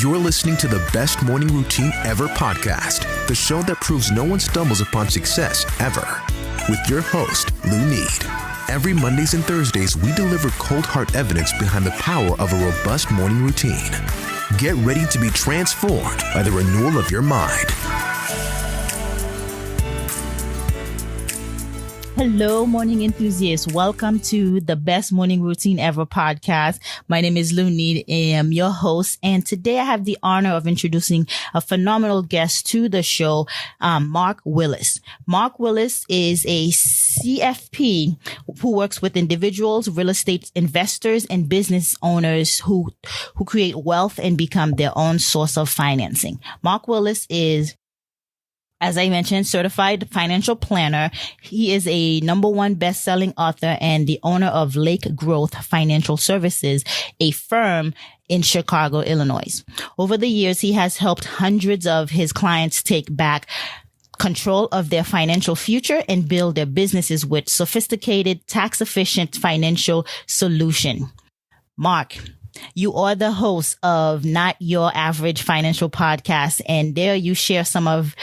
You're listening to the Best Morning Routine Ever podcast, the show that proves no one stumbles upon success ever. With your host, Lou Need. Every Mondays and Thursdays, we deliver cold hard evidence behind the power of a robust morning routine. Get ready to be transformed by the renewal of your mind. Hello, morning enthusiasts. Welcome to the Best Morning Routine Ever podcast. My name is Lou Need. I am your host. And today I have the honor of introducing a phenomenal guest to the show, Mark Willis. Mark Willis is a CFP who works with individuals, real estate investors, and business owners who create wealth and become their own source of financing. Mark Willis is, as I mentioned, certified financial planner. He is a #1 best-selling author and the owner of Lake Growth Financial Services, a firm in Chicago, Illinois. Over the years, he has helped hundreds of his clients take back control of their financial future and build their businesses with sophisticated, tax-efficient financial solution. Mark, you are the host of Not Your Average Financial Podcast, and there you share some of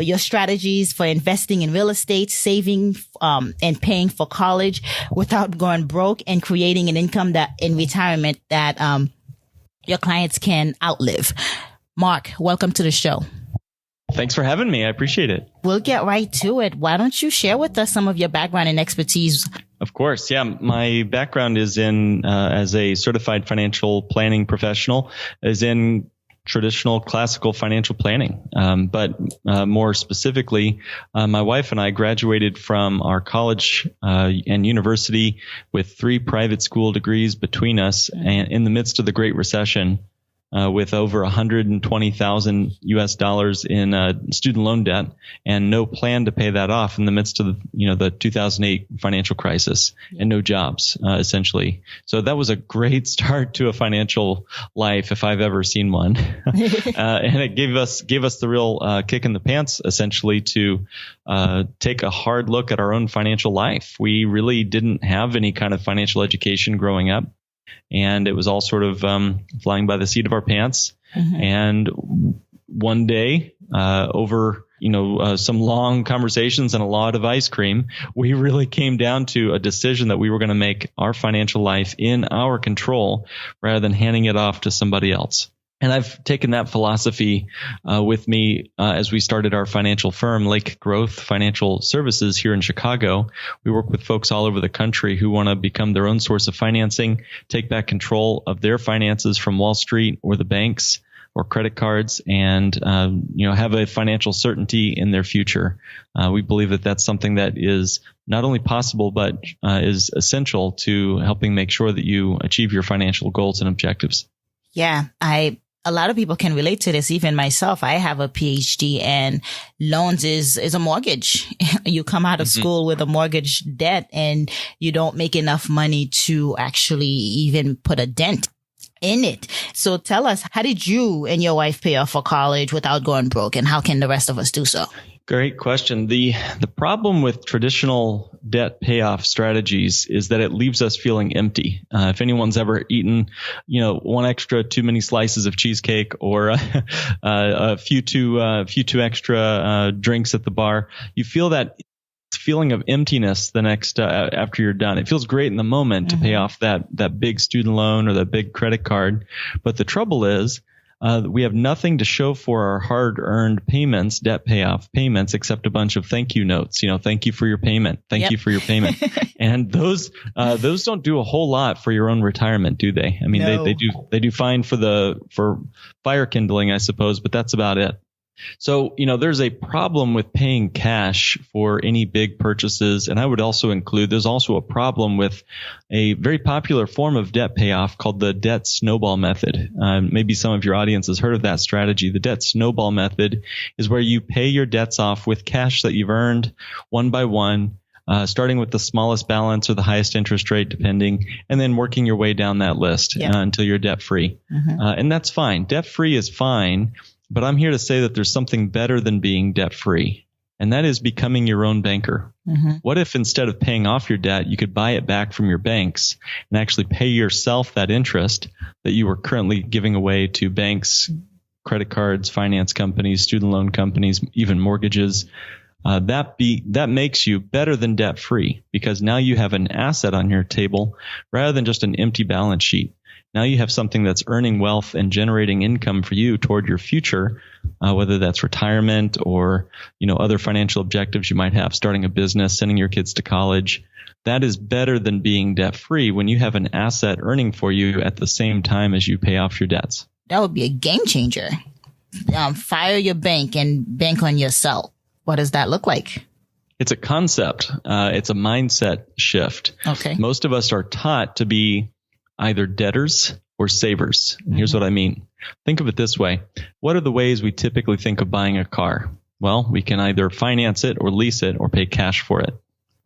your strategies for investing in real estate, saving and paying for college without going broke, and creating an income that in retirement that your clients can outlive. Mark, welcome to the show. Thanks for having me. I appreciate it. We'll get right to it. Why don't you share with us some of your background and expertise? Of course. Yeah. My background is in as a certified financial planning professional, is in traditional classical financial planning. But more specifically, my wife and I graduated from our college and university with 3 private school degrees between us, and in the midst of the Great Recession, with over $120,000 US in student loan debt, and no plan to pay that off in the midst of the 2008 financial crisis, and no jobs essentially. So that was a great start to a financial life if I've ever seen one, and it gave us the real kick in the pants essentially to take a hard look at our own financial life. We really didn't have any kind of financial education growing up. And it was all sort of flying by the seat of our pants. Mm-hmm. And one day, over some long conversations and a lot of ice cream, we really came down to a decision that we were going to make our financial life in our control rather than handing it off to somebody else. And I've taken that philosophy with me as we started our financial firm, Lake Growth Financial Services, here in Chicago. We work with folks all over the country who want to become their own source of financing, take back control of their finances from Wall Street or the banks or credit cards, and have a financial certainty in their future. We believe that that's something that is not only possible, but is essential to helping make sure that you achieve your financial goals and objectives. Yeah, a lot of people can relate to this, even myself. I have a PhD, and loans is a mortgage. You come out of school with a mortgage debt and you don't make enough money to actually even put a dent in it. So tell us, how did you and your wife pay off for college without going broke, and how can the rest of us do so? Great question. The problem with traditional debt payoff strategies is that it leaves us feeling empty. If anyone's ever eaten, one extra too many slices of cheesecake, or a few too extra drinks at the bar, you feel that feeling of emptiness the next after you're done. It feels great in the moment to pay off that big student loan or that big credit card, but the trouble is, we have nothing to show for our hard-earned payments, debt payoff payments, except a bunch of thank you notes. Thank you for your payment. Thank you for your payment. And those don't do a whole lot for your own retirement, do they? I mean, no. they do fine for fire kindling, I suppose, but that's about it. So, there's a problem with paying cash for any big purchases. And I would also include, there's also a problem with a very popular form of debt payoff called the debt snowball method. Maybe some of your audience has heard of that strategy. The debt snowball method is where you pay your debts off with cash that you've earned one by one, starting with the smallest balance or the highest interest rate, depending, and then working your way down that list until you're debt free. And that's fine. Debt free is fine. But I'm here to say that there's something better than being debt free. and that is becoming your own banker. Mm-hmm. What if instead of paying off your debt, you could buy it back from your banks and actually pay yourself that interest that you were currently giving away to banks, credit cards, finance companies, student loan companies, even mortgages? That makes you better than debt free, because now you have an asset on your table rather than just an empty balance sheet. Now you have something that's earning wealth and generating income for you toward your future, whether that's retirement or, other financial objectives you might have, starting a business, sending your kids to college. That is better than being debt free when you have an asset earning for you at the same time as you pay off your debts. That would be a game changer. Fire your bank and bank on yourself. What does that look like? It's a concept. It's a mindset shift. Okay. Most of us are taught to be either debtors or savers. And here's what I mean. Think of it this way. What are the ways we typically think of buying a car? Well, we can either finance it or lease it or pay cash for it.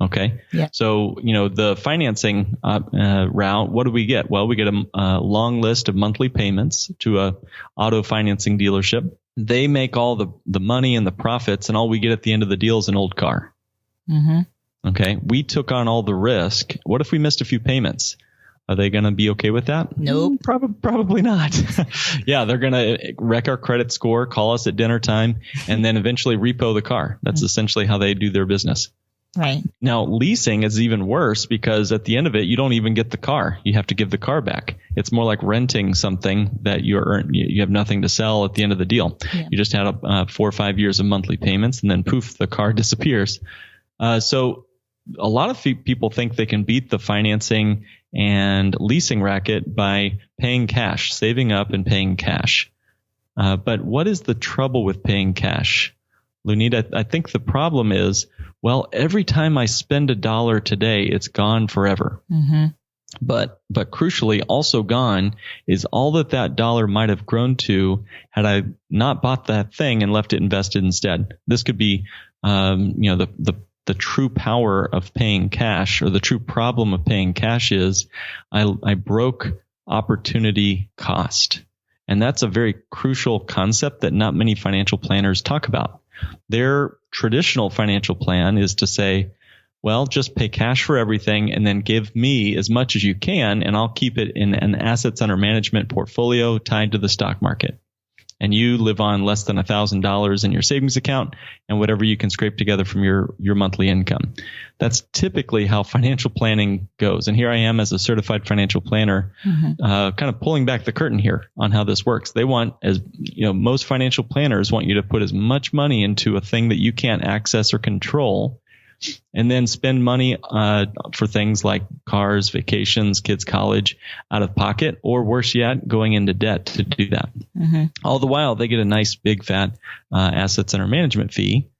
Okay. Yeah. So, the financing route, what do we get? Well, we get a long list of monthly payments to a auto financing dealership. They make all the money and the profits, and all we get at the end of the deal is an old car. Mm-hmm. Okay. We took on all the risk. What if we missed a few payments? Are they going to be okay with that? Nope. Probably not. Yeah, they're going to wreck our credit score, call us at dinner time, and then eventually repo the car. That's essentially how they do their business. Right. Now, leasing is even worse, because at the end of it, you don't even get the car. You have to give the car back. It's more like renting something that you have nothing to sell at the end of the deal. Yeah. You just had 4 or 5 years of monthly payments, and then poof, the car disappears. So a lot of people think they can beat the financing and leasing racket by paying cash, saving up and paying cash. But what is the trouble with paying cash? Lunita, I think the problem is, well, every time I spend $1 today, it's gone forever. Mm-hmm. But crucially, also gone is all that dollar might have grown to had I not bought that thing and left it invested instead. This could be, the true power of paying cash, or the true problem of paying cash is I broke opportunity cost. And that's a very crucial concept that not many financial planners talk about. Their traditional financial plan is to say, well, just pay cash for everything and then give me as much as you can, and I'll keep it in an assets under management portfolio tied to the stock market. And you live on less than $1,000 in your savings account and whatever you can scrape together from your monthly income. That's typically how financial planning goes. And here I am as a certified financial planner, kind of pulling back the curtain here on how this works. They want, most financial planners want you to put as much money into a thing that you can't access or control, and then spend money for things like cars, vacations, kids' college out of pocket, or worse yet, going into debt to do that. Mm-hmm. All the while, they get a nice big fat assets under management fee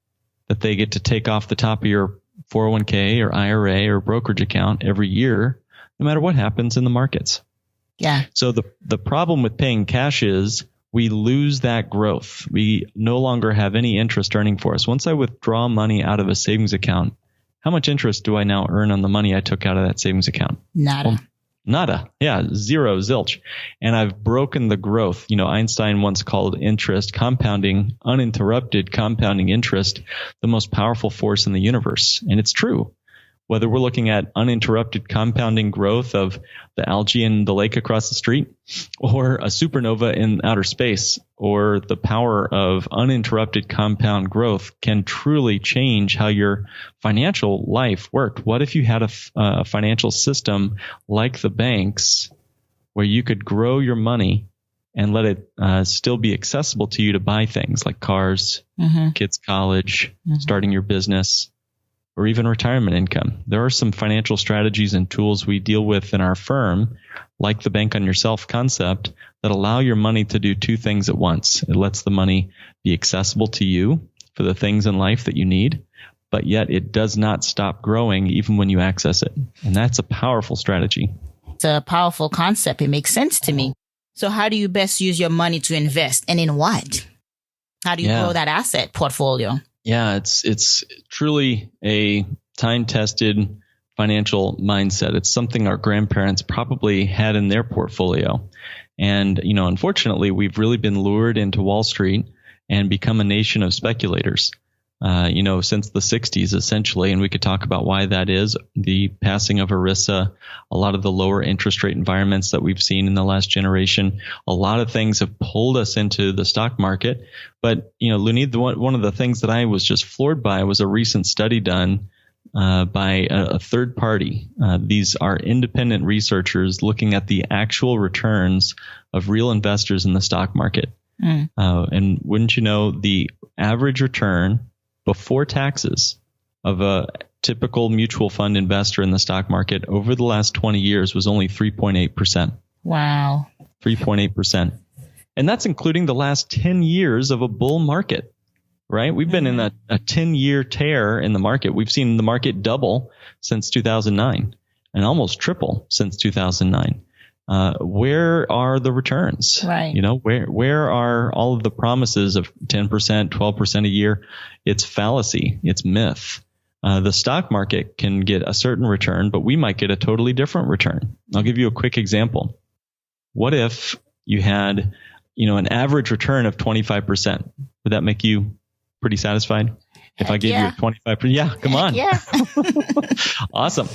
that they get to take off the top of your 401k or IRA or brokerage account every year, no matter what happens in the markets. Yeah. So the problem with paying cash is we lose that growth. We no longer have any interest earning for us. Once I withdraw money out of a savings account, how much interest do I now earn on the money I took out of that savings account? Nada. Well, nada. Yeah, zero, zilch. And I've broken the growth. Einstein once called interest, compounding, uninterrupted compounding interest, the most powerful force in the universe. And it's true. Whether we're looking at uninterrupted compounding growth of the algae in the lake across the street, or a supernova in outer space, or the power of uninterrupted compound growth can truly change how your financial life worked. What if you had a financial system like the banks, where you could grow your money and let it still be accessible to you to buy things like cars, kids' college, starting your business, or even retirement income? There are some financial strategies and tools we deal with in our firm, like the bank on yourself concept, that allow your money to do two things at once. It lets the money be accessible to you for the things in life that you need, but yet it does not stop growing even when you access it. And that's a powerful strategy. It's a powerful concept. It makes sense to me. So how do you best use your money to invest, and in what? How do you grow that asset portfolio? Yeah, it's truly a time-tested financial mindset. It's something our grandparents probably had in their portfolio. And, unfortunately, we've really been lured into Wall Street and become a nation of speculators. since the 60s, essentially. And we could talk about why that is. The passing of ERISA, a lot of the lower interest rate environments that we've seen in the last generation, a lot of things have pulled us into the stock market. But, Lunid, one of the things that I was just floored by was a recent study done by a third party. These are independent researchers looking at the actual returns of real investors in the stock market. And wouldn't you know, the average return before taxes of a typical mutual fund investor in the stock market over the last 20 years was only 3.8%. Wow. 3.8%. And that's including the last 10 years of a bull market, right? We've been in a 10-year tear in the market. We've seen the market double since 2009 and almost triple since 2009. Where are the returns? Right. Where are all of the promises of 10%, 12% a year? It's fallacy. It's myth. The stock market can get a certain return, but we might get a totally different return. I'll give you a quick example. What if you had, an average return of 25%? Would that make you pretty satisfied? If I gave you a 25%, yeah, come on. Yeah. Awesome.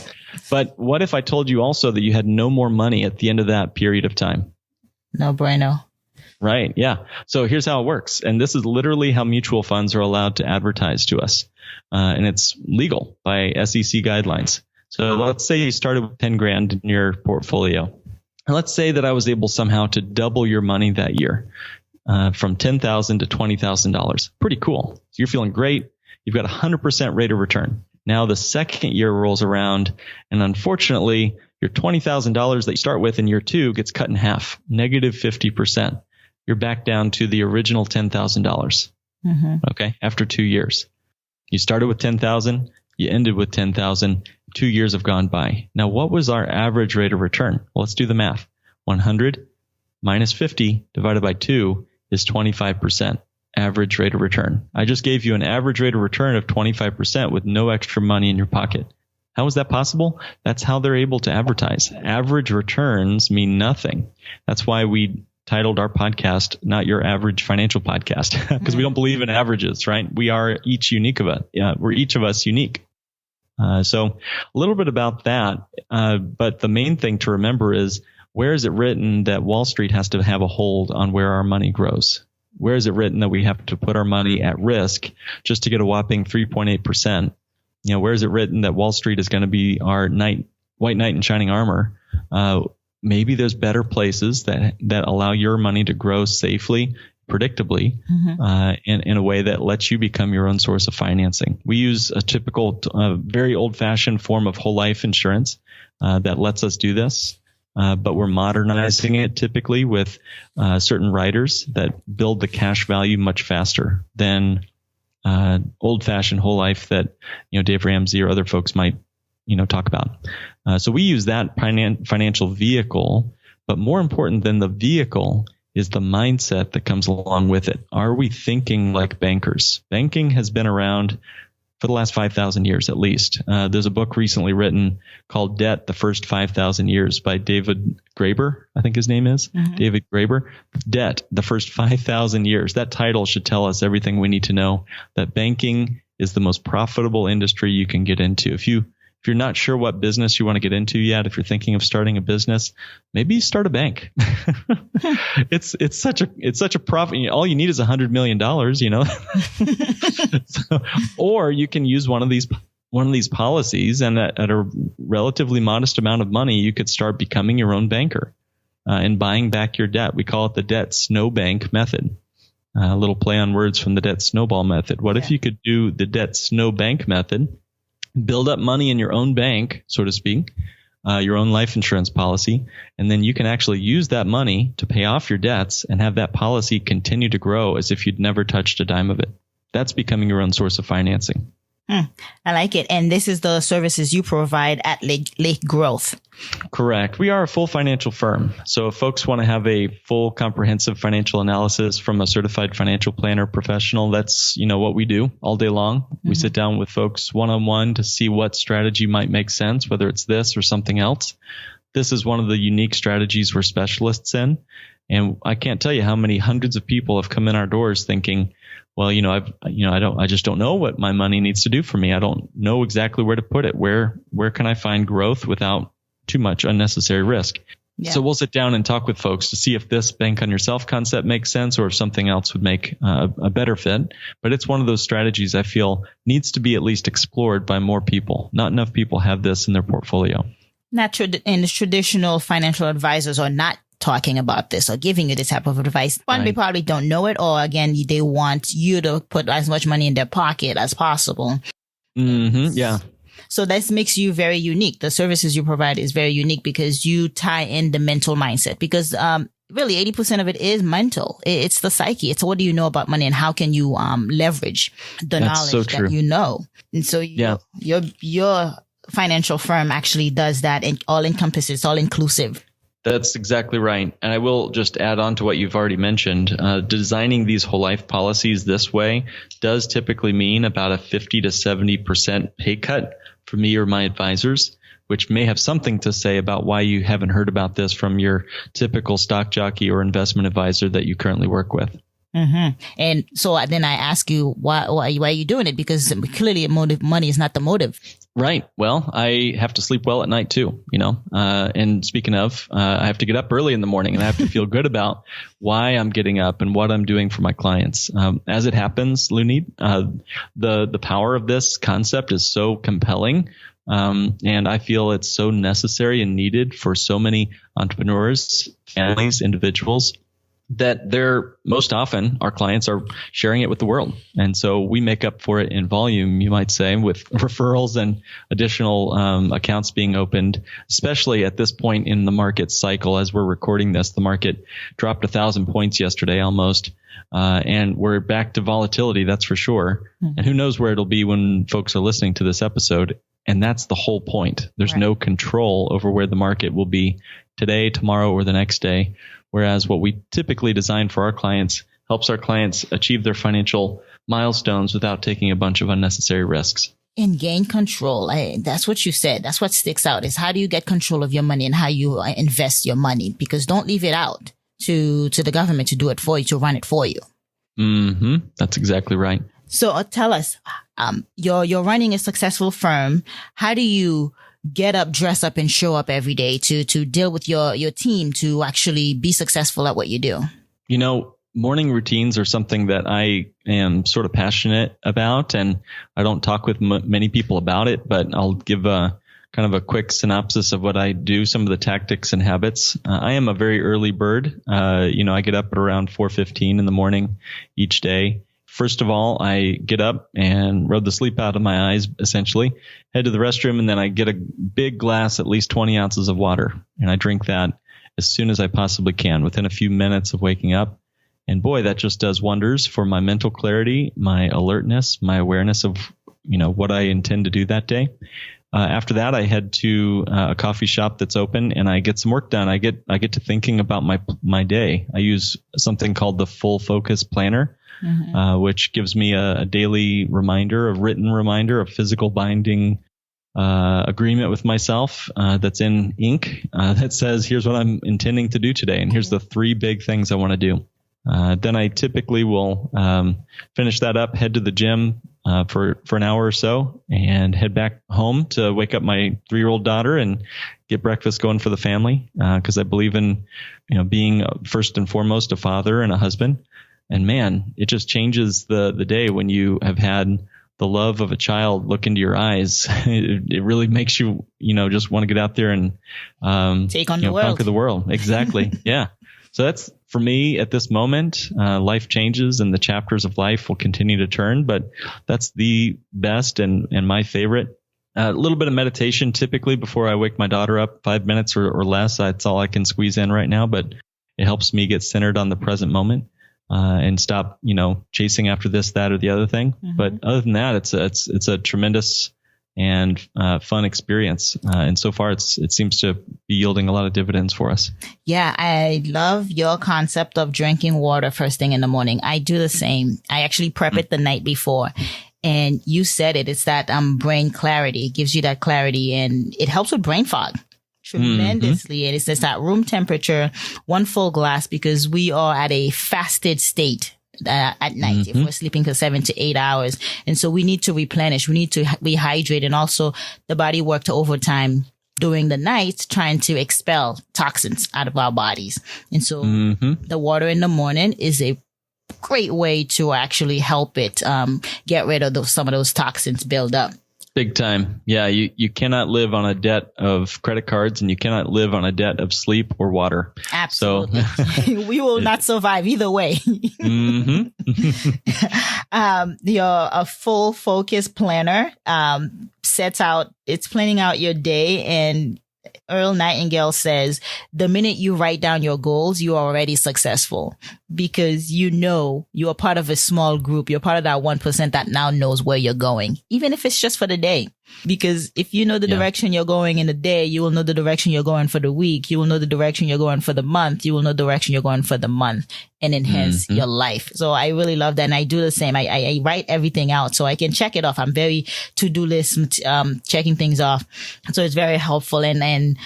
But what if I told you also that you had no more money at the end of that period of time? No bueno. Right. Yeah. So here's how it works. And this is literally how mutual funds are allowed to advertise to us. And it's legal by SEC guidelines. So let's say you started with 10 grand in your portfolio. And let's say that I was able somehow to double your money that year from $10,000 to $20,000. Pretty cool. So you're feeling great. You've got 100% rate of return. Now the second year rolls around, and unfortunately, your $20,000 that you start with in year 2 gets cut in half, negative 50%. You're back down to the original $10,000. Okay, after 2 years. You started with 10,000, you ended with 10,000. 2 years have gone by. Now, what was our average rate of return? Well, let's do the math. 100 minus 50 divided by 2 is 25%. Average rate of return. I just gave you an average rate of return of 25% with no extra money in your pocket. How is that possible? That's how they're able to advertise. Average returns mean nothing. That's why we titled our podcast, Not Your Average Financial Podcast, because we don't believe in averages, right? We are each unique of us. We're each of us unique. So a little bit about that. But the main thing to remember is, where is it written that Wall Street has to have a hold on where our money grows? Where is it written that we have to put our money at risk just to get a whopping 3.8%? Where is it written that Wall Street is going to be our white knight in shining armor? Maybe there's better places that allow your money to grow safely, predictably, in a way that lets you become your own source of financing. We use a typical, very old-fashioned form of whole life insurance that lets us do this. But we're modernizing it typically with certain riders that build the cash value much faster than old-fashioned whole life that Dave Ramsey or other folks might talk about. So we use that financial vehicle, but more important than the vehicle is the mindset that comes along with it. Are we thinking like bankers? Banking has been around for the last 5,000 years at least. There's a book recently written called Debt, the First 5,000 Years by David Graeber, I think his name is. David Graeber. Debt, the First 5,000 Years. That title should tell us everything we need to know, that banking is the most profitable industry you can get into. If you're not sure what business you want to get into yet, if you're thinking of starting a business, maybe you start a bank. It's such a profit. All you need is $100 million, or you can use one of these policies, and at a relatively modest amount of money, you could start becoming your own banker and buying back your debt. We call it the debt snowbank method. A little play on words from the debt snowball method. What if you could do the debt snowbank method? Build up money in your own bank, so to speak, your own life insurance policy, and then you can actually use that money to pay off your debts and have that policy continue to grow as if you'd never touched a dime of it. That's becoming your own source of financing. I like it. And this is the services you provide at Lake Growth. Correct. We are a full financial firm. So if folks want to have a full comprehensive financial analysis from a certified financial planner professional, that's, what we do all day long. We sit down with folks one-on-one to see what strategy might make sense, whether it's this or something else. This is one of the unique strategies we're specialists in. And I can't tell you how many hundreds of people have come in our doors thinking, well, I just don't know what my money needs to do for me. I don't know exactly where to put it. Where can I find growth without too much unnecessary risk? Yeah. So we'll sit down and talk with folks to see if this bank on yourself concept makes sense or if something else would make a better fit. But it's one of those strategies I feel needs to be at least explored by more people. Not enough people have this in their portfolio. And traditional financial advisors are not talking about this or giving you this type of advice. One, they probably don't know it, or again, they want you to put as much money in their pocket as possible. Mm-hmm. Yeah. So this makes you very unique. The services you provide is very unique because you tie in the mental mindset, because really 80% of it is mental. It's the psyche. It's what do you know about money and how can you leverage the knowledge that you know. And so your financial firm actually does that, and all encompasses, all inclusive. That's exactly right. And I will just add on to what you've already mentioned. Designing these whole life policies this way does typically mean about a 50 to 70% pay cut for me or my advisors, which may have something to say about why you haven't heard about this from your typical stock jockey or investment advisor that you currently work with. Mm-hmm. And so then I ask you, why are you doing it? Because clearly money is not the motive. Right. Well, I have to sleep well at night too, and speaking of, I have to get up early in the morning and I have to feel good about why I'm getting up and what I'm doing for my clients. As it happens, Lunid, the power of this concept is so compelling. And I feel it's so necessary and needed for so many entrepreneurs, families, individuals, that most often our clients are sharing it with the world. And so we make up for it in volume, you might say, with referrals and additional accounts being opened, especially at this point in the market cycle. As we're recording this, the market dropped 1,000 points yesterday almost. And we're back to volatility, that's for sure. Mm-hmm. And who knows where it'll be when folks are listening to this episode. And that's the whole point. There's no control over where the market will be today, tomorrow, or the next day. Whereas what we typically design for our clients helps our clients achieve their financial milestones without taking a bunch of unnecessary risks. And gain control. That's what you said. That's what sticks out, is how do you get control of your money and how you invest your money? Because don't leave it out to the government to do it for you, to run it for you. Mm-hmm. That's exactly right. So tell us, you're running a successful firm. How do you get up, dress up, and show up every day to deal with your team to actually be successful at what you do? Morning routines are something that I am sort of passionate about, and I don't talk with many people about it, but I'll give a kind of a quick synopsis of what I do, some of the tactics and habits. I am a very early bird. I get up at around 4:15 in the morning each day. First of all, I get up and rub the sleep out of my eyes, essentially, head to the restroom, and then I get a big glass, at least 20 ounces of water. And I drink that as soon as I possibly can, within a few minutes of waking up. And boy, that just does wonders for my mental clarity, my alertness, my awareness of, what I intend to do that day. After that, I head to a coffee shop that's open and I get some work done. I get to thinking about my day. I use something called the Full Focus Planner. Mm-hmm. Which gives me a daily reminder, a written reminder, a physical binding agreement with myself that's in ink that says, here's what I'm intending to do today. And here's the 3 big things I want to do. Then I typically will finish that up, head to the gym for an hour or so, and head back home to wake up my 3-year-old daughter and get breakfast going for the family, because I believe in being first and foremost a father and a husband. And man, it just changes the day when you have had the love of a child look into your eyes. It really makes you, just want to get out there and take on the world. Conquer the world. Exactly. Yeah. So that's for me at this moment. Life changes and the chapters of life will continue to turn, but that's the best and my favorite. A little bit of meditation typically before I wake my daughter up, 5 minutes or less. That's all I can squeeze in right now, but it helps me get centered on the present moment. And stop, chasing after this, that, or the other thing. Mm-hmm. But other than that, it's a tremendous and fun experience. And so far, it seems to be yielding a lot of dividends for us. Yeah, I love your concept of drinking water first thing in the morning. I do the same. I actually prep it the night before. And you said it's that brain clarity. It gives you that clarity, and it helps with brain fog. tremendously. And it's just at room temperature, 1 full glass, because we are at a fasted state. At night, if we're sleeping for 7 to 8 hours. And so we need to replenish. We need to rehydrate. And also the body worked overtime during the night trying to expel toxins out of our bodies. And so the water in the morning is a great way to actually help it get rid of some of those toxins build up. Big time. Yeah, you cannot live on a debt of credit cards, and you cannot live on a debt of sleep or water. Absolutely. So, we will not survive either way. Your full focus planner it's planning out your day, and Earl Nightingale says, the minute you write down your goals, you are already successful, because you know you are part of a small group. You're part of that 1% that now knows where you're going, even if it's just for the day. Because if you know the direction you're going in the day, you will know the direction you're going for the week. You will know the direction you're going for the month. You will know the direction you're going for the month, and enhance your life. So I really love that. And I do the same. I write everything out so I can check it off. I'm very to-do list, checking things off. So it's very helpful. And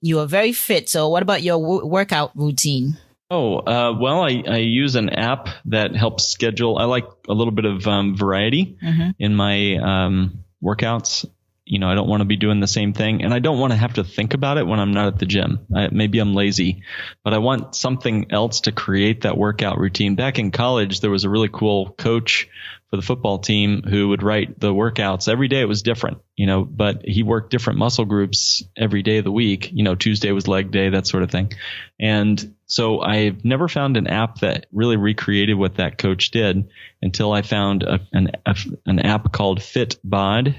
you are very fit. So what about your workout routine? Well, I use an app that helps schedule. I like a little bit of variety in my workouts. I don't want to be doing the same thing, and I don't want to have to think about it when I'm not at the gym. Maybe I'm lazy, but I want something else to create that workout routine. Back in college, there was a really cool coach for the football team who would write the workouts. Every day it was different, but he worked different muscle groups every day of the week. Tuesday was leg day, that sort of thing. And so I've never found an app that really recreated what that coach did until I found an app called Fitbod.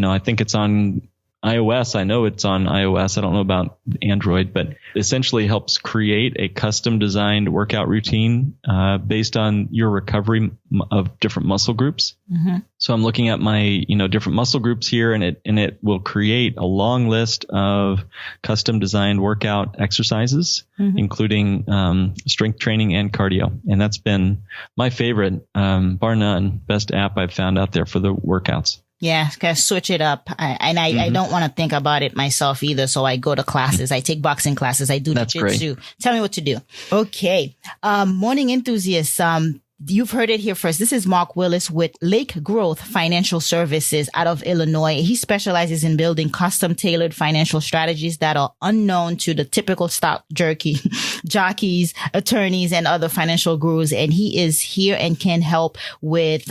I think it's on iOS. I know it's on iOS. I don't know about Android, but essentially helps create a custom designed workout routine based on your recovery of different muscle groups. So I'm looking at my, different muscle groups here, and it will create a long list of custom designed workout exercises, including strength training and cardio. And that's been my favorite, bar none, best app I've found out there for the workouts. Yeah, gotta switch it up. I don't want to think about it myself either. So I go to classes. I take boxing classes. I do jiu-jitsu. Tell me what to do. Okay. Morning enthusiasts. You've heard it here first. This is Mark Willis with Lake Growth Financial Services out of Illinois. He specializes in building custom tailored financial strategies that are unknown to the typical stock jockeys, attorneys, and other financial gurus. And he is here and can help with,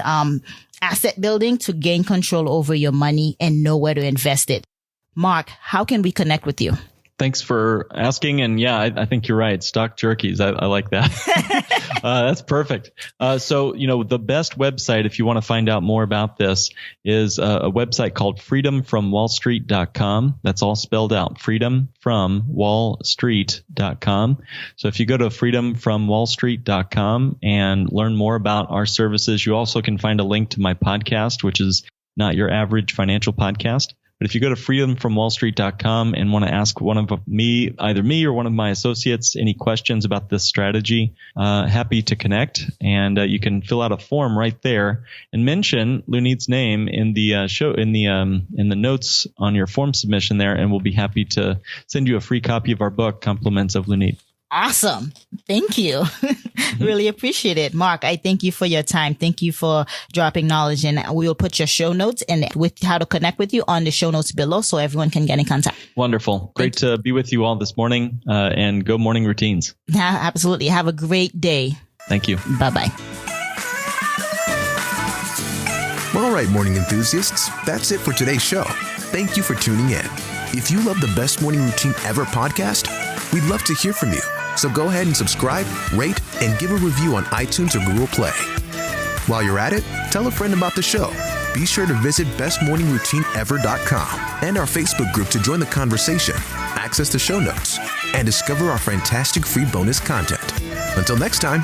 asset building to gain control over your money and know where to invest it. Mark, how can we connect with you? Thanks for asking. And yeah, I think you're right. Stock jerkies. I like that. That's perfect. So, the best website, if you want to find out more about this, is a website called freedomfromwallstreet.com. That's all spelled out. freedomfromwallstreet.com. So if you go to freedomfromwallstreet.com and learn more about our services, you also can find a link to my podcast, which is Not Your Average Financial Podcast. But if you go to freedomfromwallstreet.com and want to ask either me or one of my associates any questions about this strategy, happy to connect. And you can fill out a form right there and mention Lunid's name in the show in the notes on your form submission there, and we'll be happy to send you a free copy of our book, Compliments of Lunid. Awesome. Thank you. Really appreciate it. Mark, I thank you for your time. Thank you for dropping knowledge, and we will put your show notes and with how to connect with you on the show notes below so everyone can get in contact. Wonderful. Great to be with you all this morning, and go morning routines. Yeah, absolutely. Have a great day. Thank you. Bye-bye. All right, morning enthusiasts, that's it for today's show. Thank you for tuning in. If you love the Best Morning Routine Ever podcast, we'd love to hear from you. So go ahead and subscribe, rate, and give a review on iTunes or Google Play. While you're at it, tell a friend about the show. Be sure to visit bestmorningroutineever.com and our Facebook group to join the conversation, access the show notes, and discover our fantastic free bonus content. Until next time,